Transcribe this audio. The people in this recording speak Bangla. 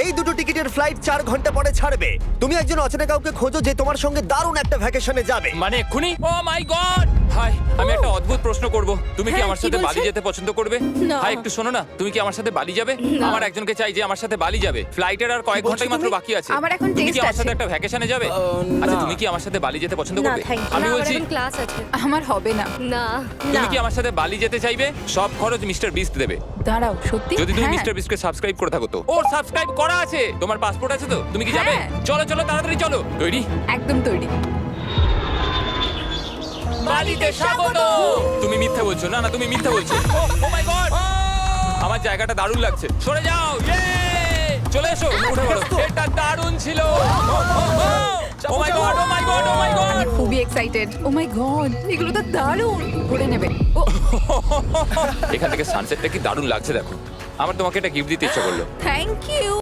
এই দুটো টিকিটের ফ্লাইট 4 ঘন্টা পরে ছাড়বে। তুমি একজন অচেনা কাউকে খোঁজো যে তোমার সঙ্গে দারুণ একটা ভ্যাকেশনে যাবে। মানে এক্ষুনি? ও মাই গড! হাই, আমি একটা অদ্ভুত প্রশ্ন করব। তুমি কি হ্যাঁ, আমার কি সাথে বালি বলছেন? যেতে পছন্দ করবে? না। হাই, একটু শোনো না, তুমি কি আমার সাথে বালি যাবে? না। আমার একজনকে চাই যে আমার সাথে বালি যাবে। ফ্লাইটের আর কয়েক বলছো ঘন্টাই মাত্র তুমি? বাকি আছে। আমার এখন তুমি কি test আমার সাথে আছে। একটা ভ্যাকেশনে যাবে? আচ্ছা, তুমি কি আমার সাথে বালি যেতে পছন্দ না করবে? থ্যাংক ইউ আমি না আমার বলছি, এখন ক্লাস আছে আমার হবে না। না তুমি না কি আমার সাথে বালি যেতে চাইবে? সব খরচ মিস্টার বিস্ট দেবে। দাঁড়াও, সত্যি? যদি তুমি হ্যাঁ। মিস্টার বিস্টকে সাবস্ক্রাইব করে থাকো তো। ওর সাবস্ক্রাইব করা আছে। তোমার পাসপোর্ট আছে তো? তুমি কি যাবে? হ্যাঁ। চলো চলো, তাড়াতাড়ি চলো। তৈরি? একদম তৈরি। বালিতে স্বাগত। তুমি মিথ্যা বলছো। না না, তুমি মিথ্যা বলছো। ও মাই গড! আমার জায়গাটা দারুণ লাগছে। সরে যাও। ইয়ে! চলে এসো। উঠে পড়ো। এটা দারুণ ছিল। ও মাই গড, ও মাই গড, ও মাই গড! আমি খুবই এক্সাইটেড। ও মাই গড, এগুলো তো দারুণ। করে নেবে। ও এখান থেকে সানসেটটা কি দারুণ লাগছে দেখো। আমার তোমাকে একটা গিফট দিতে ইচ্ছা করলো। Thank you.